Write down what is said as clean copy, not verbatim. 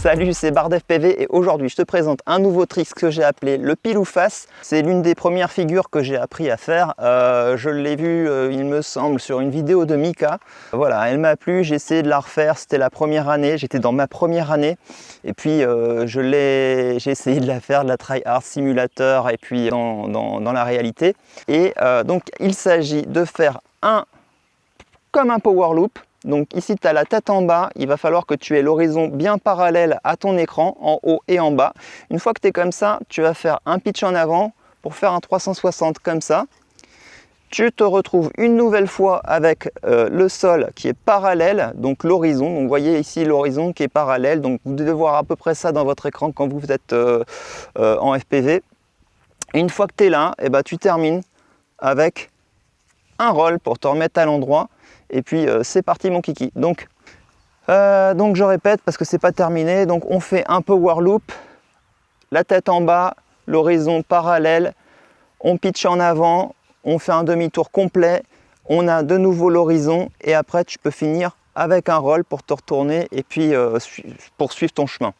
Salut, c'est Bard Fpv et aujourd'hui je te présente un nouveau trick que j'ai appelé le pile ou face. C'est l'une des premières figures que j'ai appris à faire. Je l'ai vu, il me semble, sur une vidéo de Mika. Voilà, elle m'a plu, j'ai essayé de la refaire, c'était la première année, j'étais dans ma première année. Et puis j'ai essayé de la faire, de la try hard simulateur et puis dans la réalité. Et donc il s'agit de faire comme un power loop. Donc ici tu as la tête en bas, il va falloir que tu aies l'horizon bien parallèle à ton écran, en haut et en bas. Une fois que tu es comme ça, tu vas faire un pitch en avant pour faire un 360 comme ça. Tu te retrouves une nouvelle fois avec le sol qui est parallèle, donc l'horizon. Donc vous voyez ici l'horizon qui est parallèle, donc vous devez voir à peu près ça dans votre écran quand vous êtes en FPV. Et une fois que tu es là, et ben, tu termines avec un roll pour te remettre à l'endroit. Et puis c'est parti mon kiki. Donc je répète parce que c'est pas terminé. Donc on fait un power loop, la tête en bas, l'horizon parallèle, on pitch en avant, on fait un demi-tour complet, on a de nouveau l'horizon et après tu peux finir avec un roll pour te retourner et puis poursuivre ton chemin.